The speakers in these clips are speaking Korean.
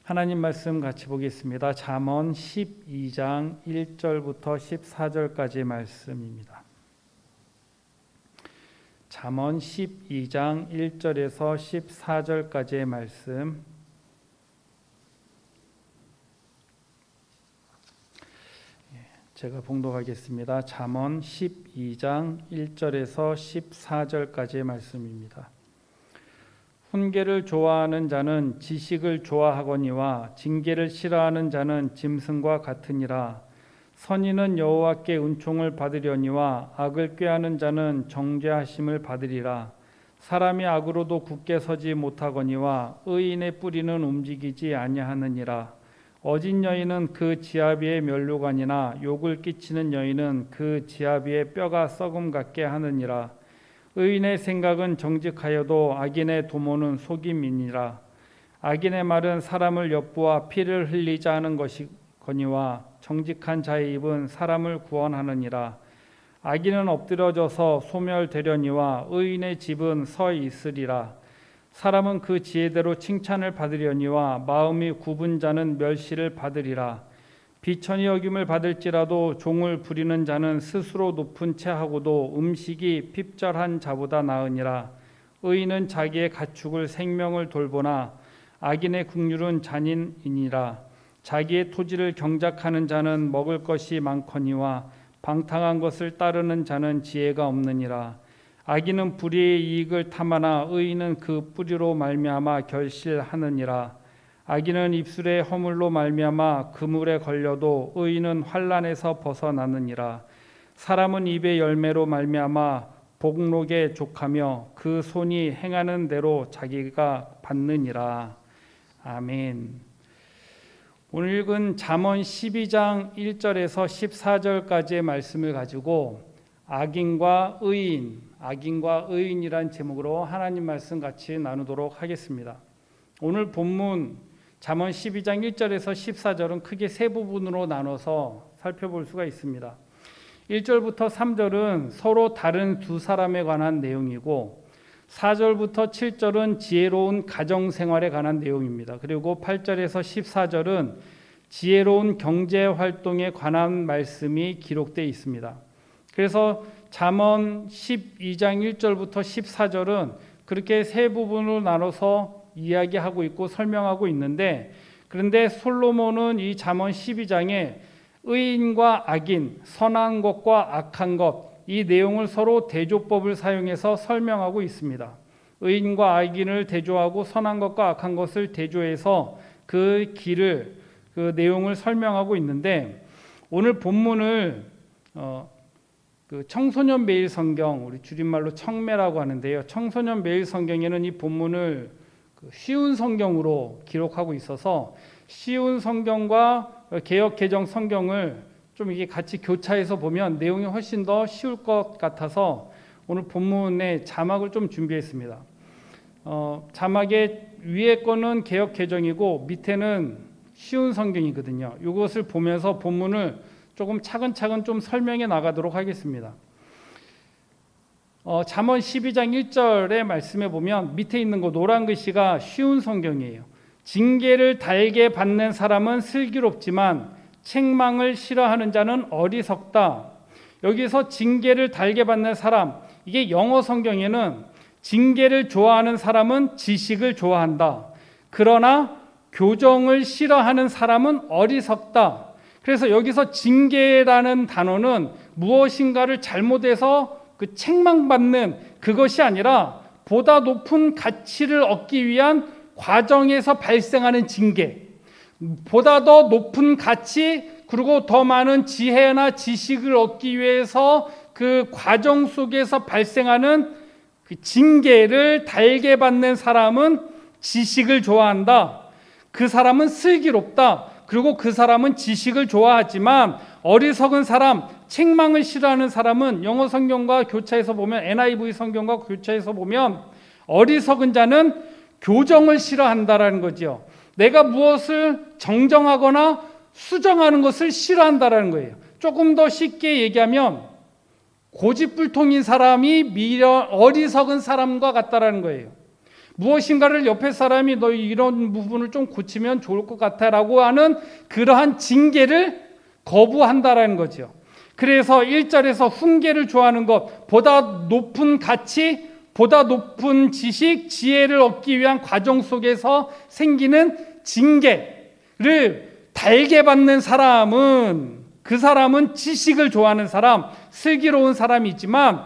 하나님 말씀 같이 보겠습니다. 잠언 12장 1절부터 14절까지의 말씀입니다. 잠언 12장 1절에서 14절까지의 말씀. 제가 봉독하겠습니다. 잠언 12장 1절에서 14절까지의 말씀입니다. 훈계를 좋아하는 자는 지식을 좋아하거니와 징계를 싫어하는 자는 짐승과 같으니라. 선인은 여호와께 은총을 받으려니와 악을 꾀하는 자는 정죄하심을 받으리라. 사람이 악으로도 굳게 서지 못하거니와 의인의 뿌리는 움직이지 아니하느니라. 어진 여인은 그 지아비의 면류관이나 욕을 끼치는 여인은 그 지아비의 뼈가 썩음 같게 하느니라. 의인의 생각은 정직하여도 악인의 도모는 속임이니라. 악인의 말은 사람을 엿보아 피를 흘리자 하는 것이거니와 정직한 자의 입은 사람을 구원하느니라. 악인은 엎드려져서 소멸되려니와 의인의 집은 서 있으리라. 사람은 그 지혜대로 칭찬을 받으려니와 마음이 굽은 자는 멸시를 받으리라. 비천히 여김을 받을지라도 종을 부리는 자는 스스로 높은 채 하고도 음식이 핍절한 자보다 나으니라. 의인은 자기의 가축을 생명을 돌보나 악인의 국률은 잔인이니라. 자기의 토지를 경작하는 자는 먹을 것이 많거니와 방탕한 것을 따르는 자는 지혜가 없느니라. 악인은 불의의 이익을 탐하나 의인은 그 뿌리로 말미암아 결실하느니라. 악인은 입술의 허물로 말미암아 그물에 걸려도 의인은 환난에서 벗어나느니라. 사람은 입의 열매로 말미암아 복록에 족하며 그 손이 행하는 대로 자기가 받느니라. 아멘. 오늘 읽은 잠언 12장 1절에서 14절까지의 말씀을 가지고 악인과 의인이란 제목으로 하나님 말씀 같이 나누도록 하겠습니다. 오늘 본문 잠언 12장 1절에서 14절은 크게 세 부분으로 나눠서 살펴볼 수가 있습니다. 1절부터 3절은 서로 다른 두 사람에 관한 내용이고 4절부터 7절은 지혜로운 가정생활에 관한 내용입니다. 그리고 8절에서 14절은 지혜로운 경제활동에 관한 말씀이 기록되어 있습니다. 그래서 잠언 12장 1절부터 14절은 그렇게 세 부분으로 나눠서 이야기하고 있고 설명하고 있는데, 그런데 솔로몬은 이 잠언 12장에 의인과 악인, 선한 것과 악한 것, 이 내용을 서로 대조법을 사용해서 설명하고 있습니다. 의인과 악인을 대조하고 선한 것과 악한 것을 대조해서 그 내용을 설명하고 있는데, 오늘 본문을 그 청소년 매일 성경, 우리 줄임말로 청매라고 하는데요. 청소년 매일 성경에는 이 본문을 쉬운 성경으로 기록하고 있어서 쉬운 성경과 개역 개정 성경을 좀 이게 같이 교차해서 보면 내용이 훨씬 더 쉬울 것 같아서 오늘 본문의 자막을 좀 준비했습니다. 자막의 위에 거는 개역 개정이고 밑에는 쉬운 성경이거든요. 이것을 보면서 본문을 조금 차근차근 좀 설명해 나가도록 하겠습니다. 잠언 12장 1절의 말씀에 보면 밑에 있는 거 노란 글씨가 쉬운 성경이에요. 징계를 달게 받는 사람은 슬기롭지만 책망을 싫어하는 자는 어리석다. 여기서 징계를 달게 받는 사람, 이게 영어 성경에는 징계를 좋아하는 사람은 지식을 좋아한다. 그러나 교정을 싫어하는 사람은 어리석다. 그래서 여기서 징계라는 단어는 무엇인가를 잘못해서 그 책망받는 그것이 아니라 보다 높은 가치를 얻기 위한 과정에서 발생하는 징계, 보다 더 높은 가치 그리고 더 많은 지혜나 지식을 얻기 위해서 그 과정 속에서 발생하는 그 징계를 달게 받는 사람은 지식을 좋아한다. 그 사람은 슬기롭다. 그리고 그 사람은 지식을 좋아하지만 어리석은 사람, 책망을 싫어하는 사람은 영어 성경과 교차해서 보면 NIV 성경과 교차해서 보면 어리석은 자는 교정을 싫어한다라는 거죠. 내가 무엇을 정정하거나 수정하는 것을 싫어한다라는 거예요. 조금 더 쉽게 얘기하면 고집불통인 사람이 어리석은 사람과 같다라는 거예요. 무엇인가를 옆에 사람이 너 이런 부분을 좀 고치면 좋을 것 같아 라고 하는 그러한 징계를 거부한다라는 거죠. 그래서 1절에서 훈계를 좋아하는 것, 보다 높은 가치, 보다 높은 지식, 지혜를 얻기 위한 과정 속에서 생기는 징계를 달게 받는 사람은, 그 사람은 지식을 좋아하는 사람, 슬기로운 사람이 있지만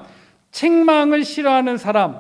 책망을 싫어하는 사람,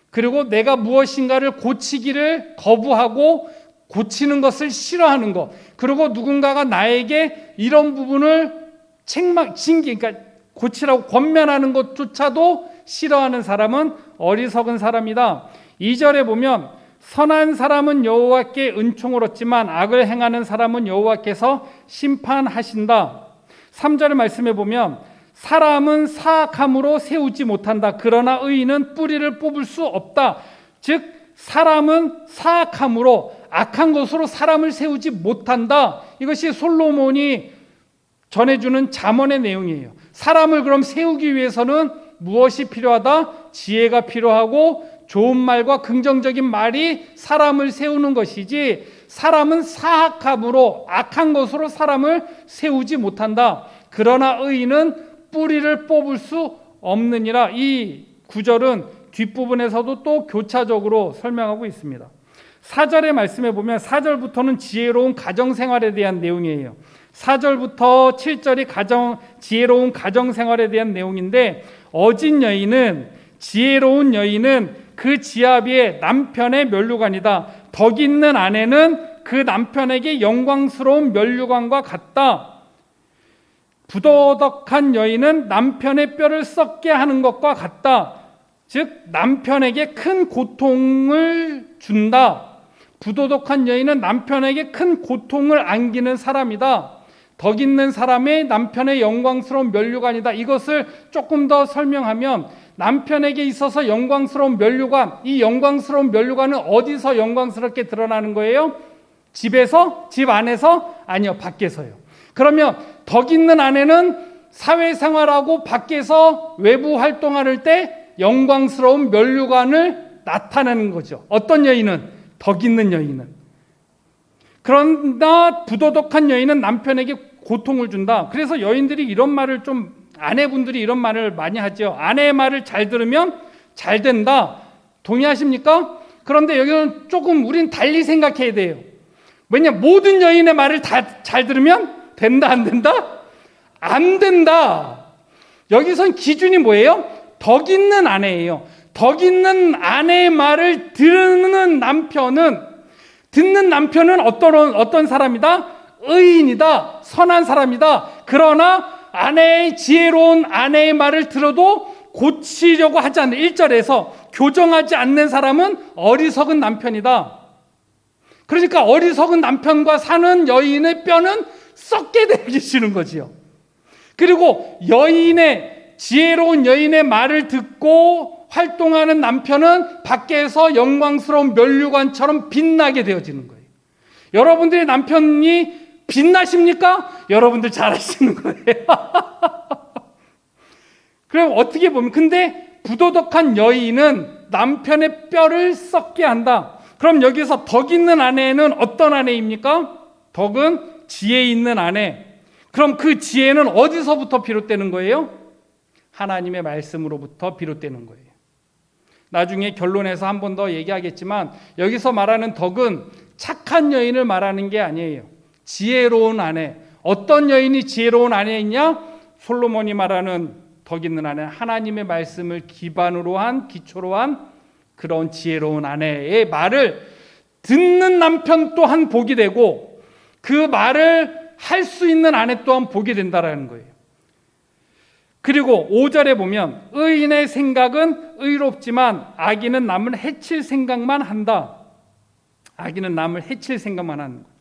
그리고 내가 무엇인가를 고치기를 거부하고 고치는 것을 싫어하는 것, 그리고 누군가가 나에게 이런 부분을 징계, 그러니까 고치라고 권면하는 것조차도 싫어하는 사람은 어리석은 사람이다. 2절에 보면 선한 사람은 여호와께 은총을 얻지만 악을 행하는 사람은 여호와께서 심판하신다. 3절의 말씀에 보면 사람은 사악함으로 세우지 못한다. 그러나 의인은 뿌리를 뽑을 수 없다. 즉 사람은 사악함으로, 악한 것으로 사람을 세우지 못한다. 이것이 솔로몬이 전해주는 잠언의 내용이에요. 사람을 그럼 세우기 위해서는 무엇이 필요하다? 지혜가 필요하고 좋은 말과 긍정적인 말이 사람을 세우는 것이지, 사람은 사악함으로, 악한 것으로 사람을 세우지 못한다. 그러나 의인은 뿌리를 뽑을 수 없느니라. 이 구절은 뒷부분에서도 또 교차적으로 설명하고 있습니다. 4절의 말씀에 보면 4절부터는 지혜로운 가정생활에 대한 내용이에요. 4절부터 7절이 지혜로운 가정생활에 대한 내용인데, 어진 여인은, 지혜로운 여인은 그 지아비의 남편의 면류관이다. 덕 있는 아내는 그 남편에게 영광스러운 면류관과 같다. 부도덕한 여인은 남편의 뼈를 썩게 하는 것과 같다. 즉 남편에게 큰 고통을 준다. 부도덕한 여인은 남편에게 큰 고통을 안기는 사람이다. 덕 있는 사람의 남편의 영광스러운 면류관이다. 이것을 조금 더 설명하면, 남편에게 있어서 영광스러운 면류관, 이 영광스러운 면류관은 어디서 영광스럽게 드러나는 거예요? 집에서? 집 안에서? 아니요, 밖에서요. 그러면 덕 있는 아내는 사회생활하고 밖에서 외부 활동할 때 영광스러운 면류관을 나타내는 거죠. 어떤 여인은? 덕 있는 여인은. 그러나 부도덕한 여인은 남편에게 고통을 준다. 그래서 여인들이 이런 말을 좀, 아내분들이 이런 말을 많이 하죠. 아내의 말을 잘 들으면 잘 된다. 동의하십니까? 그런데 여기는 조금 우린 달리 생각해야 돼요. 왜냐, 모든 여인의 말을 다 잘 들으면 된다, 안 된다? 안 된다. 여기선 기준이 뭐예요? 덕 있는 아내예요. 덕 있는 아내의 말을 듣는 남편은 어떤 사람이다? 의인이다. 선한 사람이다. 그러나 지혜로운 아내의 말을 들어도 고치려고 하지 않는, 1절에서 교정하지 않는 사람은 어리석은 남편이다. 그러니까 어리석은 남편과 사는 여인의 뼈는 썩게 되시는 거지요. 그리고 지혜로운 여인의 말을 듣고 활동하는 남편은 밖에서 영광스러운 면류관처럼 빛나게 되어지는 거예요. 여러분들의 남편이 빛나십니까? 여러분들 잘하시는 거예요. 그럼 어떻게 보면, 근데 부도덕한 여인은 남편의 뼈를 썩게 한다. 그럼 여기서 덕 있는 아내는 어떤 아내입니까? 덕은 지혜 있는 아내. 그럼 그 지혜는 어디서부터 비롯되는 거예요? 하나님의 말씀으로부터 비롯되는 거예요. 나중에 결론에서 한 번 더 얘기하겠지만, 여기서 말하는 덕은 착한 여인을 말하는 게 아니에요. 지혜로운 아내. 어떤 여인이 지혜로운 아내이냐? 솔로몬이 말하는 덕 있는 아내, 하나님의 말씀을 기초로 한 그런 지혜로운 아내의 말을 듣는 남편 또한 복이 되고, 그 말을 할 수 있는 아내 또한 복이 된다라는 거예요. 그리고 5절에 보면 의인의 생각은 의롭지만 악인은 남을 해칠 생각만 한다. 악인은 남을 해칠 생각만 하는 거예요.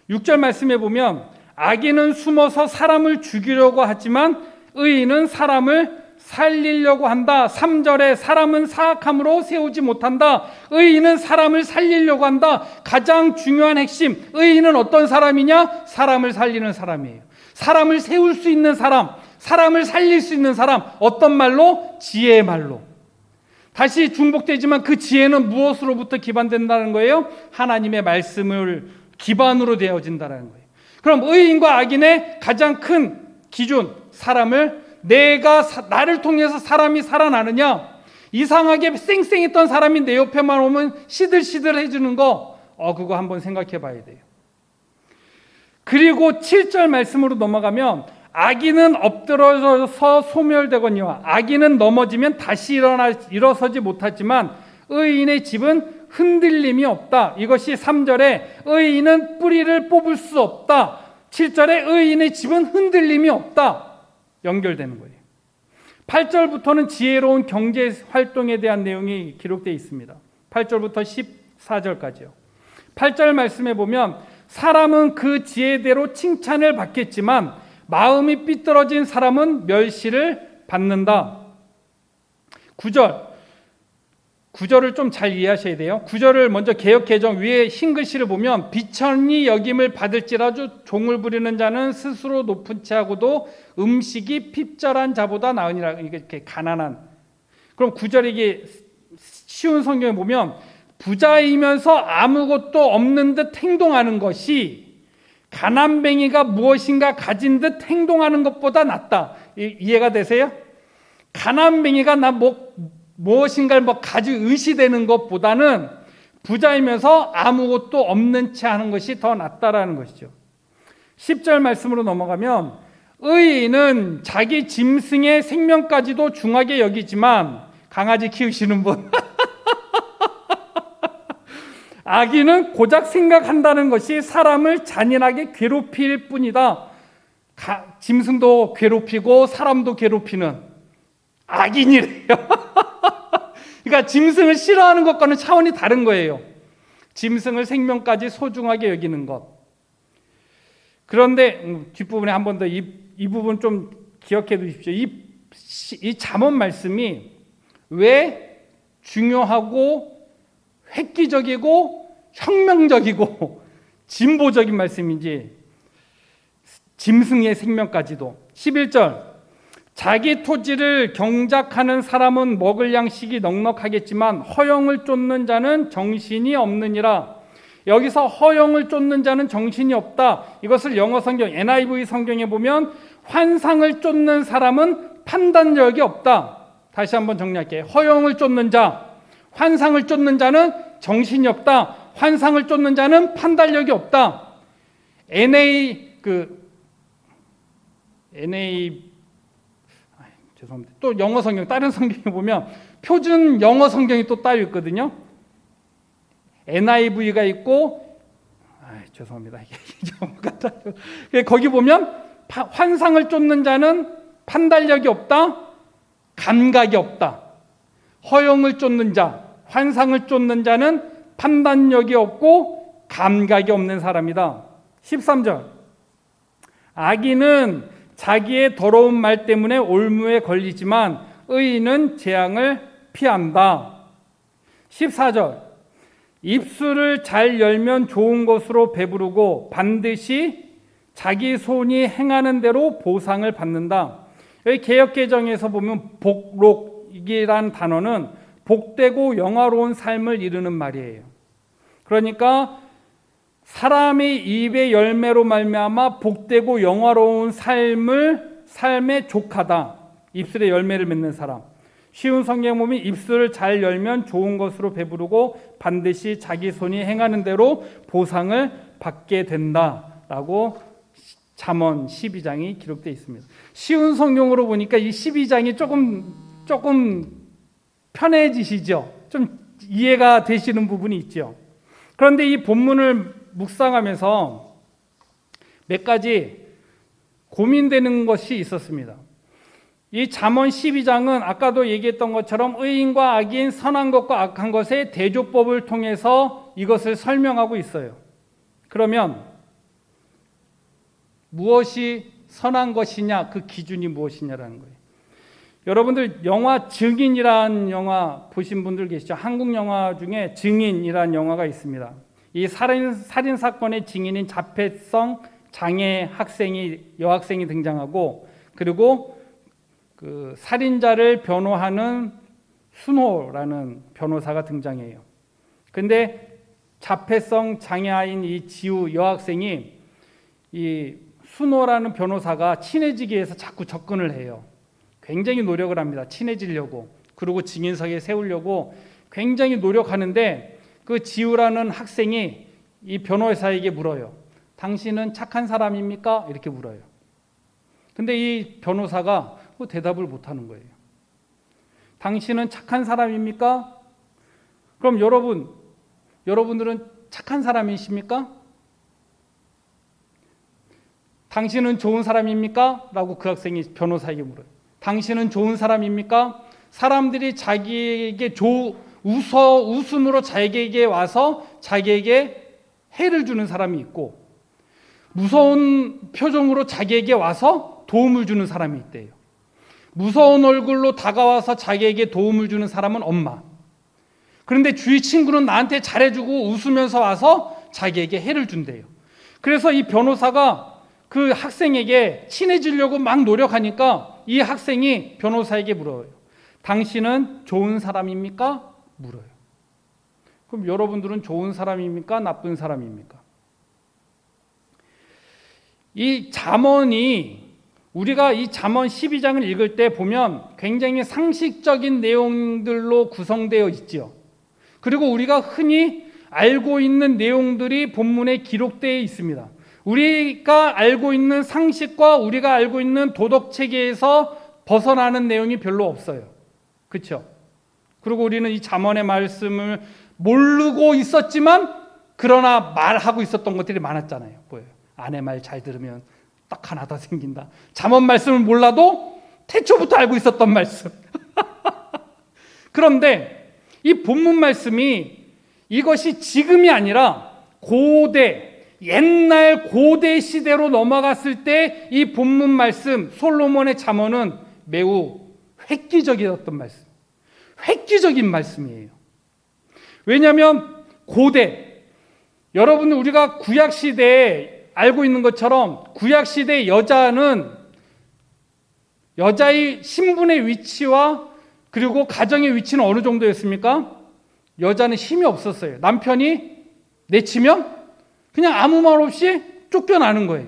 6절 말씀에 보면 악인은 숨어서 사람을 죽이려고 하지만 의인은 사람을 살리려고 한다. 3절에 사람은 사악함으로 세우지 못한다. 의인은 사람을 살리려고 한다. 가장 중요한 핵심, 의인은 어떤 사람이냐? 사람을 살리는 사람이에요. 사람을 세울 수 있는 사람, 사람을 살릴 수 있는 사람. 어떤 말로? 지혜의 말로. 다시 중복되지만 그 지혜는 무엇으로부터 기반된다는 거예요? 하나님의 말씀을 기반으로 되어진다는 거예요. 그럼 의인과 악인의 가장 큰 기준, 사람을 나를 통해서 사람이 살아나느냐? 이상하게 쌩쌩했던 사람이 내 옆에만 오면 시들시들 해주는 거, 그거 한번 생각해 봐야 돼요. 그리고 7절 말씀으로 넘어가면 악인은 엎드러져서 소멸되거니와 악인은 넘어지면 다시 일어서지 못하지만 의인의 집은 흔들림이 없다. 이것이 3절에 의인은 뿌리를 뽑을 수 없다. 7절에 의인의 집은 흔들림이 없다. 연결되는 거예요. 8절부터는 지혜로운 경제 활동에 대한 내용이 기록되어 있습니다. 8절부터 14절까지요. 8절 말씀에 보면 사람은 그 지혜대로 칭찬을 받겠지만 마음이 삐뚤어진 사람은 멸시를 받는다. 9절을 좀 잘 이해하셔야 돼요. 9절을 먼저 개역개정 위에 흰 글씨를 보면 비천히 여김을 받을지라도 종을 부리는 자는 스스로 높은 채하고도 음식이 핍절한 자보다 나으니라. 이렇게 가난한. 그럼 9절 이게 쉬운 성경에 보면 부자이면서 아무것도 없는 듯 행동하는 것이 가난뱅이가 무엇인가 가진 듯 행동하는 것보다 낫다. 이해가 되세요? 가난뱅이가 무엇인가를 가지고 의시되는 것보다는 부자이면서 아무것도 없는 채 하는 것이 더 낫다라는 것이죠. 10절 말씀으로 넘어가면 의인은 자기 짐승의 생명까지도 중하게 여기지만 강아지 키우시는 분 악인은 고작 생각한다는 것이 사람을 잔인하게 괴롭힐 뿐이다. 짐승도 괴롭히고 사람도 괴롭히는 악인이래요. 그러니까 짐승을 싫어하는 것과는 차원이 다른 거예요. 짐승을 생명까지 소중하게 여기는 것. 그런데 뒷부분에 한 번 더 이 부분 좀 기억해 두십시오. 이 잠언 말씀이 왜 중요하고 획기적이고 혁명적이고 진보적인 말씀인지, 짐승의 생명까지도. 11절 자기 토지를 경작하는 사람은 먹을 양식이 넉넉하겠지만 허영을 쫓는 자는 정신이 없느니라. 여기서 허영을 쫓는 자는 정신이 없다. 이것을 영어 성경 NIV 성경에 보면 환상을 쫓는 사람은 판단력이 없다. 다시 한번 정리할게요. 허영을 쫓는 자, 환상을 쫓는 정신이 없다. 환상을 쫓는 자는 판단력이 없다. 죄송합니다. 또 영어 성경, 다른 성경에 보면 표준 영어 성경이 또 따로 있거든요. NIV가 있고, 죄송합니다. 거기 보면 환상을 쫓는 자는 판단력이 없다, 감각이 없다. 허영을 쫓는 자, 환상을 쫓는 자는 판단력이 없고 감각이 없는 사람이다. 13절 악인은 자기의 더러운 말 때문에 올무에 걸리지만 의인은 재앙을 피한다. 14절 입술을 잘 열면 좋은 것으로 배부르고 반드시 자기 손이 행하는 대로 보상을 받는다. 여기 개역개정에서 보면 복록이란 단어는 복되고 영화로운 삶을 이루는 말이에요. 그러니까 사람의 입의 열매로 말미암아 복되고 영화로운 삶에 족하다. 입술의 열매를 맺는 사람. 쉬운 성경 보면 입술을 잘 열면 좋은 것으로 배부르고 반드시 자기 손이 행하는 대로 보상을 받게 된다라고 잠언 12장이 기록되어 있습니다. 쉬운 성경으로 보니까 이 12장이 조금 편해지시죠? 좀 이해가 되시는 부분이 있죠. 그런데 이 본문을 묵상하면서 몇 가지 고민되는 것이 있었습니다. 이 잠언 12장은 아까도 얘기했던 것처럼 의인과 악인, 선한 것과 악한 것의 대조법을 통해서 이것을 설명하고 있어요. 그러면 무엇이 선한 것이냐, 그 기준이 무엇이냐라는 거예요. 여러분들 영화 증인이라는 영화 보신 분들 계시죠? 한국 영화 중에 증인이라는 영화가 있습니다. 이 살인 사건의 증인인 자폐성 장애 여학생이 등장하고, 그리고 그 살인자를 변호하는 순호라는 변호사가 등장해요. 근데 자폐성 장애아인 이 지우 여학생이 이 순호라는 변호사가 친해지기 위해서 자꾸 접근을 해요. 굉장히 노력을 합니다. 친해지려고. 그리고 증인석에 세우려고 굉장히 노력하는데 그 지우라는 학생이 이 변호사에게 물어요. 당신은 착한 사람입니까? 이렇게 물어요. 근데 이 변호사가 대답을 못하는 거예요. 당신은 착한 사람입니까? 그럼 여러분들은 착한 사람이십니까? 당신은 좋은 사람입니까? 라고 그 학생이 변호사에게 물어요. 당신은 좋은 사람입니까? 사람들이 자기에게 웃음으로 자기에게 와서 자기에게 해를 주는 사람이 있고, 무서운 표정으로 자기에게 와서 도움을 주는 사람이 있대요. 무서운 얼굴로 다가와서 자기에게 도움을 주는 사람은 엄마. 그런데 주위 친구는 나한테 잘해주고 웃으면서 와서 자기에게 해를 준대요. 그래서 이 변호사가 그 학생에게 친해지려고 막 노력하니까 이 학생이 변호사에게 물어요. 당신은 좋은 사람입니까? 물어요. 그럼 여러분들은 좋은 사람입니까? 나쁜 사람입니까? 이 잠언이 우리가 이 잠언 12장을 읽을 때 보면 굉장히 상식적인 내용들로 구성되어 있죠. 그리고 우리가 흔히 알고 있는 내용들이 본문에 기록되어 있습니다. 우리가 알고 있는 상식과 우리가 알고 있는 도덕 체계에서 벗어나는 내용이 별로 없어요. 그렇죠? 그리고 우리는 이 잠언의 말씀을 모르고 있었지만 그러나 말하고 있었던 것들이 많았잖아요. 뭐예요? 아내 말 잘 들으면 딱 하나 더 생긴다. 잠언 말씀을 몰라도 태초부터 알고 있었던 말씀. 그런데 이 본문 말씀이 이것이 지금이 아니라 옛날 고대 시대로 넘어갔을 때 이 본문 말씀 솔로몬의 잠언은 매우 획기적이었던 말씀, 획기적인 말씀이에요. 왜냐하면 여러분 우리가 구약 시대에 알고 있는 것처럼 구약 시대 여자의 신분의 위치와 그리고 가정의 위치는 어느 정도였습니까? 여자는 힘이 없었어요. 남편이 내치면 그냥 아무 말 없이 쫓겨나는 거예요.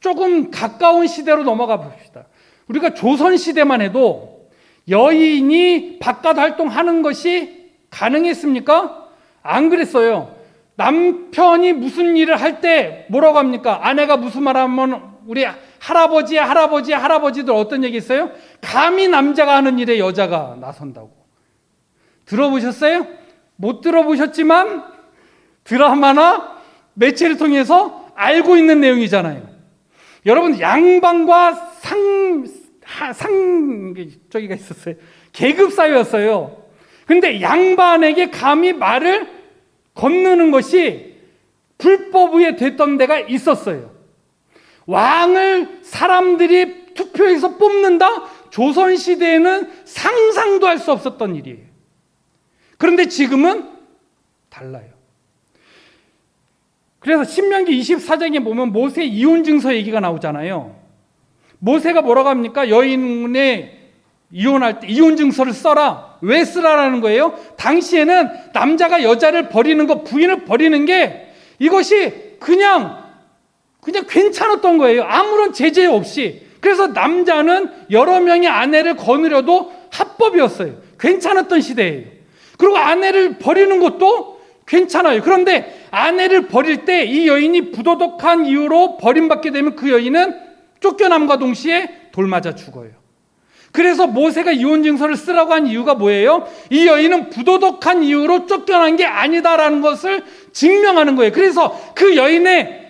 조금 가까운 시대로 넘어가 봅시다. 우리가 조선 시대만 해도 여인이 바깥 활동하는 것이 가능했습니까? 안 그랬어요. 남편이 무슨 일을 할 때 뭐라고 합니까? 아내가 무슨 말 하면 우리 할아버지들 어떤 얘기 있어요? 감히 남자가 하는 일에 여자가 나선다고. 들어보셨어요? 못 들어보셨지만 드라마나 매체를 통해서 알고 있는 내용이잖아요. 여러분 양반과 저기가 있었어요. 계급 사회였어요. 근데 양반에게 감히 말을 건너는 것이 불법에 됐던 데가 있었어요. 왕을 사람들이 투표해서 뽑는다? 조선시대에는 상상도 할 수 없었던 일이에요. 그런데 지금은 달라요. 그래서 신명기 24장에 보면 모세 이혼 증서 얘기가 나오잖아요. 모세가 뭐라고 합니까? 여인의 이혼할 때 이혼 증서를 써라. 왜 쓰라라는 거예요? 당시에는 남자가 여자를 버리는 것, 부인을 버리는 게 이것이 그냥 괜찮았던 거예요. 아무런 제재 없이. 그래서 남자는 여러 명의 아내를 거느려도 합법이었어요. 괜찮았던 시대예요. 그리고 아내를 버리는 것도 괜찮아요. 그런데 아내를 버릴 때 이 여인이 부도덕한 이유로 버림받게 되면 그 여인은 쫓겨남과 동시에 돌 맞아 죽어요. 그래서 모세가 이혼 증서를 쓰라고 한 이유가 뭐예요? 이 여인은 부도덕한 이유로 쫓겨난 게 아니다라는 것을 증명하는 거예요. 그래서 그 여인의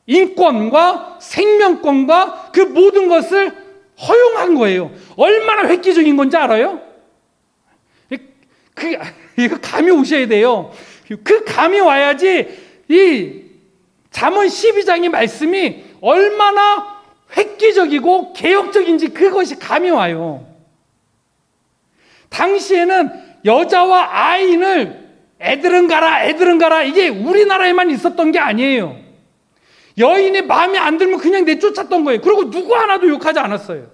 인권과 생명권과 그 모든 것을 허용한 거예요. 얼마나 획기적인 건지 알아요? 이거 감이 오셔야 돼요. 그 감이 와야지 이 잠언 12장의 말씀이 얼마나 획기적이고 개혁적인지 그것이 감이 와요. 당시에는 여자와 아이를 애들은 가라 이게 우리나라에만 있었던 게 아니에요. 여인이 마음에 안 들면 그냥 내쫓았던 거예요. 그리고 누구 하나도 욕하지 않았어요.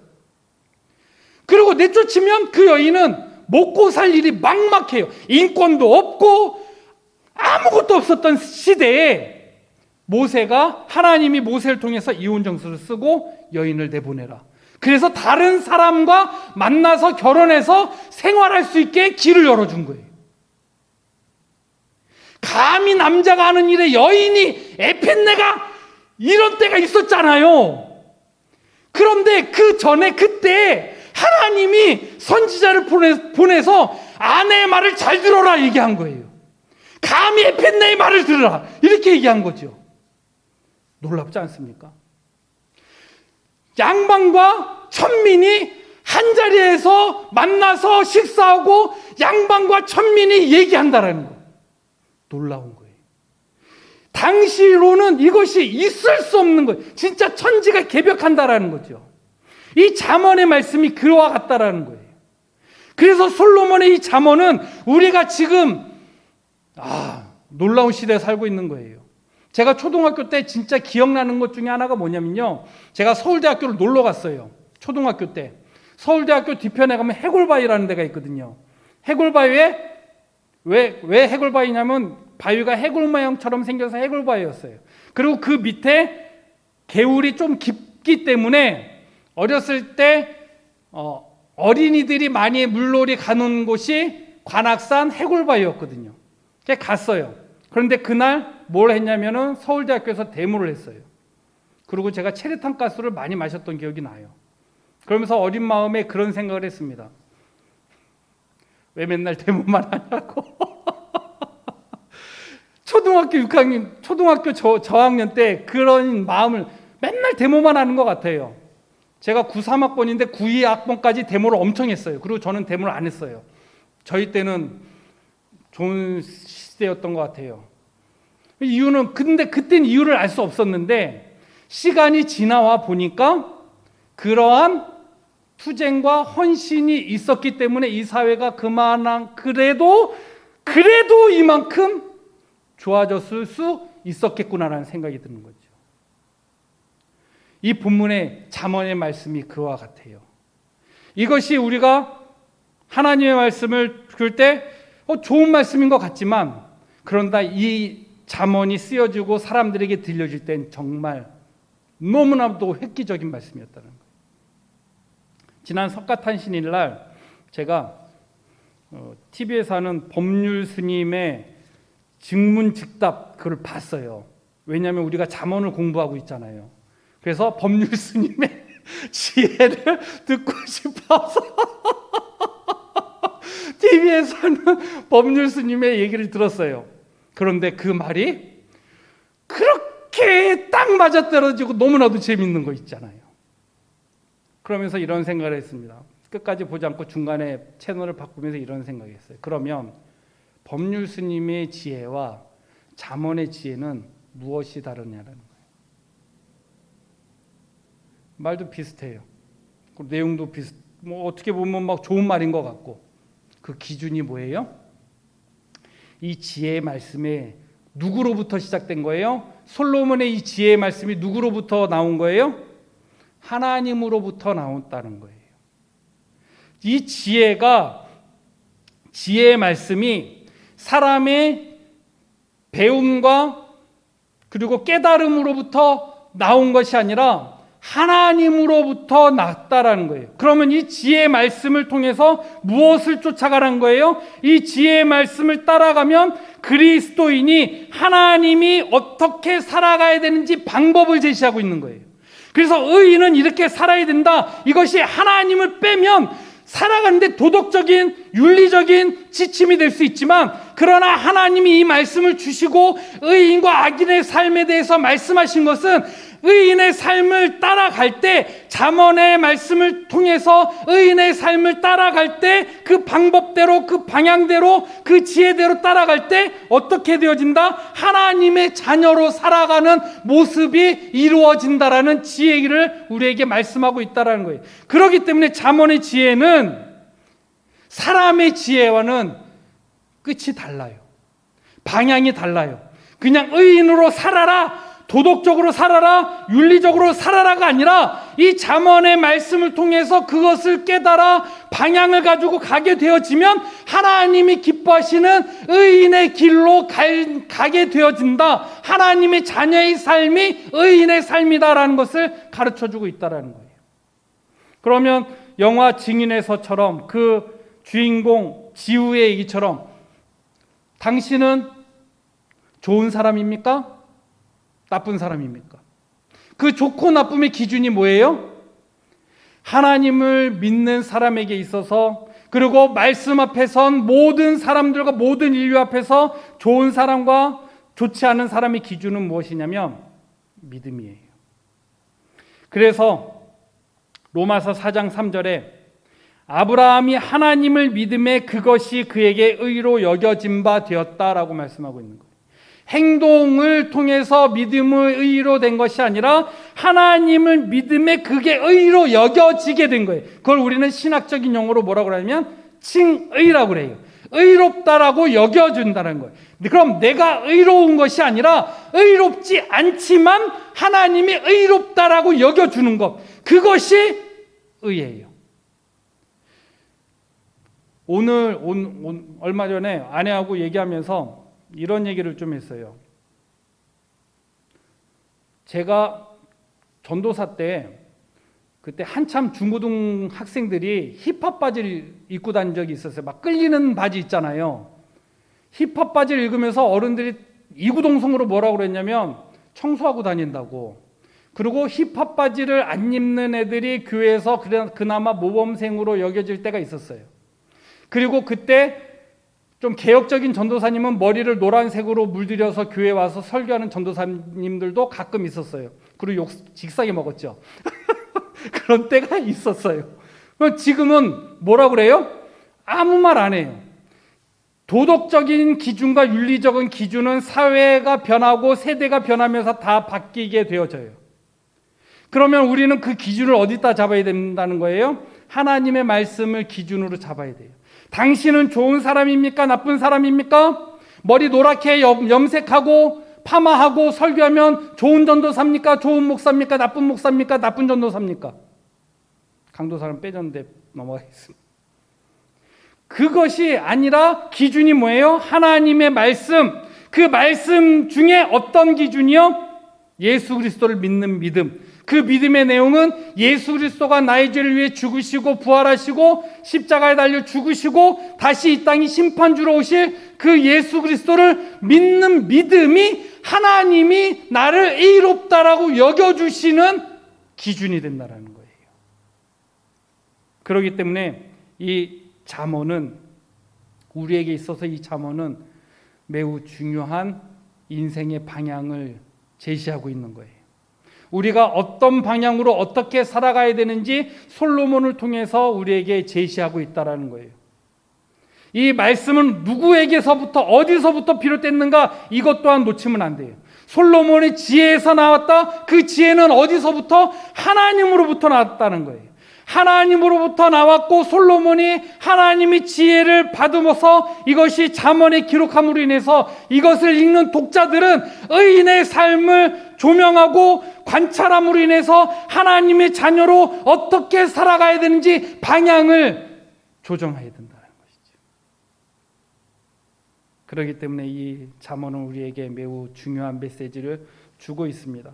그리고 내쫓으면 그 여인은 먹고 살 일이 막막해요. 인권도 없고 아무것도 없었던 시대에 모세가 하나님이 모세를 통해서 이혼 정서를 쓰고 여인을 내보내라. 그래서 다른 사람과 만나서 결혼해서 생활할 수 있게 길을 열어준 거예요. 감히 남자가 하는 일에 여인이 에펜네가 이런 때가 있었잖아요. 그런데 그 전에 그때 하나님이 선지자를 보내서 아내의 말을 잘 들어라 얘기한 거예요. 감히 에펜네의 말을 들으라 이렇게 얘기한 거죠. 놀랍지 않습니까? 양반과 천민이 한 자리에서 만나서 식사하고 양반과 천민이 얘기한다라는 거. 놀라운 거예요. 당시로는 이것이 있을 수 없는 거예요. 진짜 천지가 개벽한다라는 거죠. 이 잠언의 말씀이 그와 같다라는 거예요. 그래서 솔로몬의 이 잠언은 우리가 지금 놀라운 시대에 살고 있는 거예요. 제가 초등학교 때 진짜 기억나는 것 중에 하나가 뭐냐면요, 제가 서울대학교를 놀러 갔어요. 초등학교 때 서울대학교 뒤편에 가면 해골바위라는 데가 있거든요. 해골바위에 왜 해골바위냐면 바위가 해골 모양처럼 생겨서 해골바위였어요. 그리고 그 밑에 개울이 좀 깊기 때문에 어렸을 때 어린이들이 많이 물놀이 가는 곳이 관악산 해골바위였거든요. 갔어요. 그런데 그날 뭘 했냐면은 서울대학교에서 데모를 했어요. 그리고 제가 체리탄 가스를 많이 마셨던 기억이 나요. 그러면서 어린 마음에 그런 생각을 했습니다. 왜 맨날 데모만 하냐고. 초등학교 6학년, 초등학교 저학년 때 그런 마음을 맨날 데모만 하는 것 같아요. 제가 93학번인데 92학번까지 데모를 엄청 했어요. 그리고 저는 데모를 안 했어요. 저희 때는 좋은 시대였던 것 같아요. 이유는 근데 그땐 이유를 알 수 없었는데 시간이 지나와 보니까 그러한 투쟁과 헌신이 있었기 때문에 이 사회가 그래도 이만큼 좋아졌을 수 있었겠구나라는 생각이 드는 거죠. 이 본문의 잠언의 말씀이 그와 같아요. 이것이 우리가 하나님의 말씀을 들을 때 좋은 말씀인 것 같지만, 그런다 이 잠언이 쓰여지고 사람들에게 들려질 땐 정말 너무나도 획기적인 말씀이었다는 거예요. 지난 석가탄신일날 제가 TV에서 하는 법률 스님의 증문즉답 그걸 봤어요. 왜냐하면 우리가 잠언을 공부하고 있잖아요. 그래서 법률 스님의 지혜를 듣고 싶어서 TV에서는 법률 스님의 얘기를 들었어요. 그런데 그 말이 그렇게 딱 맞아떨어지고 너무나도 재밌는 거 있잖아요. 그러면서 이런 생각을 했습니다. 끝까지 보지 않고 중간에 채널을 바꾸면서 이런 생각을 했어요. 그러면 법률 스님의 지혜와 잠언의 지혜는 무엇이 다르냐는 거예요. 말도 비슷해요. 내용도 어떻게 보면 막 좋은 말인 것 같고, 그 기준이 뭐예요? 이 지혜의 말씀에 누구로부터 시작된 거예요? 솔로몬의 이 지혜의 말씀이 누구로부터 나온 거예요? 하나님으로부터 나왔다는 거예요. 이 지혜의 말씀이 사람의 배움과 그리고 깨달음으로부터 나온 것이 아니라 하나님으로부터 났다라는 거예요. 그러면 이 지혜의 말씀을 통해서 무엇을 쫓아가라는 거예요? 이 지혜의 말씀을 따라가면 그리스도인이 하나님이 어떻게 살아가야 되는지 방법을 제시하고 있는 거예요. 그래서 의인은 이렇게 살아야 된다. 이것이 하나님을 빼면 살아가는데 도덕적인, 윤리적인 지침이 될 수 있지만, 그러나 하나님이 이 말씀을 주시고 의인과 악인의 삶에 대해서 말씀하신 것은 의인의 삶을 따라갈 때, 잠언의 말씀을 통해서 의인의 삶을 따라갈 때 그 방법대로, 그 방향대로, 그 지혜대로 따라갈 때 어떻게 되어진다? 하나님의 자녀로 살아가는 모습이 이루어진다라는 지혜를 우리에게 말씀하고 있다는 거예요. 그렇기 때문에 잠언의 지혜는 사람의 지혜와는 끝이 달라요. 방향이 달라요. 그냥 의인으로 살아라, 도덕적으로 살아라, 윤리적으로 살아라가 아니라 이 잠언의 말씀을 통해서 그것을 깨달아 방향을 가지고 가게 되어지면 하나님이 기뻐하시는 의인의 길로 가게 되어진다. 하나님의 자녀의 삶이 의인의 삶이다라는 것을 가르쳐주고 있다라는 거예요. 그러면 영화 증인에서처럼 그 주인공 지우의 얘기처럼 당신은 좋은 사람입니까? 나쁜 사람입니까? 그 좋고 나쁨의 기준이 뭐예요? 하나님을 믿는 사람에게 있어서, 그리고 말씀 앞에 선 모든 사람들과 모든 인류 앞에서 좋은 사람과 좋지 않은 사람의 기준은 무엇이냐면 믿음이에요. 그래서 로마서 4장 3절에 아브라함이 하나님을 믿음에 그것이 그에게 의로 여겨진 바 되었다라고 말씀하고 있는 거예요. 행동을 통해서 믿음의 의로 된 것이 아니라 하나님을 믿음에 그게 의로 여겨지게 된 거예요. 그걸 우리는 신학적인 용어로 뭐라고 하냐면 칭의라고 그래요. 의롭다라고 여겨준다는 거예요. 그럼 내가 의로운 것이 아니라 의롭지 않지만 하나님이 의롭다라고 여겨주는 것, 그것이 의예요. 오늘 얼마 전에 아내하고 얘기하면서 이런 얘기를 좀 했어요. 제가 전도사 때 그때 한참 중고등 학생들이 힙합 바지를 입고 다닌 적이 있었어요. 막 끌리는 바지 있잖아요. 힙합 바지를 입으면서 어른들이 이구동성으로 뭐라고 그랬냐면 청소하고 다닌다고. 그리고 힙합 바지를 안 입는 애들이 교회에서 그나마 모범생으로 여겨질 때가 있었어요. 그리고 그때 좀 개혁적인 전도사님은 머리를 노란색으로 물들여서 교회에 와서 설교하는 전도사님들도 가끔 있었어요. 그리고 욕 직사게 먹었죠. 그런 때가 있었어요. 지금은 뭐라 그래요? 아무 말 안 해요. 도덕적인 기준과 윤리적인 기준은 사회가 변하고 세대가 변하면서 다 바뀌게 되어져요. 그러면 우리는 그 기준을 어디다 잡아야 된다는 거예요? 하나님의 말씀을 기준으로 잡아야 돼요. 당신은 좋은 사람입니까? 나쁜 사람입니까? 머리 노랗게 염색하고 파마하고 설교하면 좋은 전도사입니까? 좋은 목사입니까? 나쁜 목사입니까? 나쁜 전도사입니까? 강도사는 빼졌는데 넘어가겠습니다. 그것이 아니라 기준이 뭐예요? 하나님의 말씀. 그 말씀 중에 어떤 기준이요? 예수 그리스도를 믿는 믿음. 그 믿음의 내용은 예수 그리스도가 나의 죄를 위해 죽으시고 부활하시고 십자가에 달려 죽으시고 다시 이 땅에 심판주로 오실 그 예수 그리스도를 믿는 믿음이 하나님이 나를 의롭다라고 여겨주시는 기준이 된다는 거예요. 그렇기 때문에 이 잠언은, 우리에게 있어서 이 잠언은 매우 중요한 인생의 방향을 제시하고 있는 거예요. 우리가 어떤 방향으로 어떻게 살아가야 되는지 솔로몬을 통해서 우리에게 제시하고 있다는 거예요. 이 말씀은 누구에게서부터 어디서부터 비롯됐는가, 이것 또한 놓치면 안 돼요. 솔로몬의 지혜에서 나왔다. 그 지혜는 어디서부터? 하나님으로부터 나왔다는 거예요. 하나님으로부터 나왔고 솔로몬이 하나님의 지혜를 받으면서 이것이 잠언에 기록함으로 인해서 이것을 읽는 독자들은 의인의 삶을 조명하고 관찰함으로 인해서 하나님의 자녀로 어떻게 살아가야 되는지 방향을 조정해야 된다는 것이죠. 그렇기 때문에 이 잠언은 우리에게 매우 중요한 메시지를 주고 있습니다.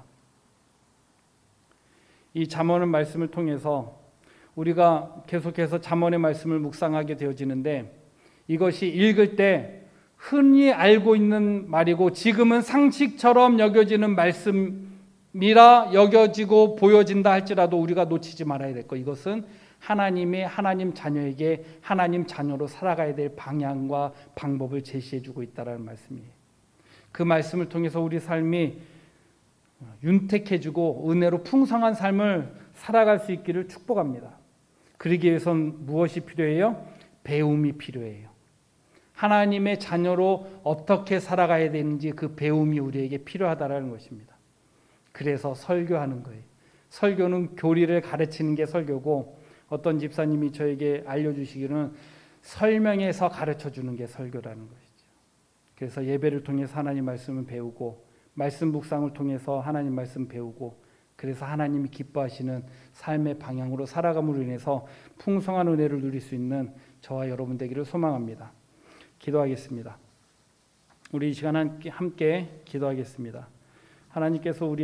이 잠언의 말씀을 통해서 우리가 계속해서 잠언의 말씀을 묵상하게 되어지는데, 이것이 읽을 때 흔히 알고 있는 말이고 지금은 상식처럼 여겨지는 말씀이라 여겨지고 보여진다 할지라도 우리가 놓치지 말아야 될 것, 이것은 하나님이 하나님 자녀에게 하나님 자녀로 살아가야 될 방향과 방법을 제시해주고 있다는 말씀이에요. 그 말씀을 통해서 우리 삶이 윤택해지고 은혜로 풍성한 삶을 살아갈 수 있기를 축복합니다. 그러기 위해선 무엇이 필요해요? 배움이 필요해요. 하나님의 자녀로 어떻게 살아가야 되는지 그 배움이 우리에게 필요하다는 것입니다. 그래서 설교하는 거예요. 설교는 교리를 가르치는 게 설교고, 어떤 집사님이 저에게 알려주시기는 설명해서 가르쳐주는 게 설교라는 것이죠. 그래서 예배를 통해서 하나님 말씀을 배우고, 말씀 묵상을 통해서 하나님 말씀 배우고, 그래서 하나님이 기뻐하시는 삶의 방향으로 살아감으로 인해서 풍성한 은혜를 누릴 수 있는 저와 여러분 되기를 소망합니다. 기도하겠습니다. 우리 이 시간 함께 기도하겠습니다. 하나님께서 우리의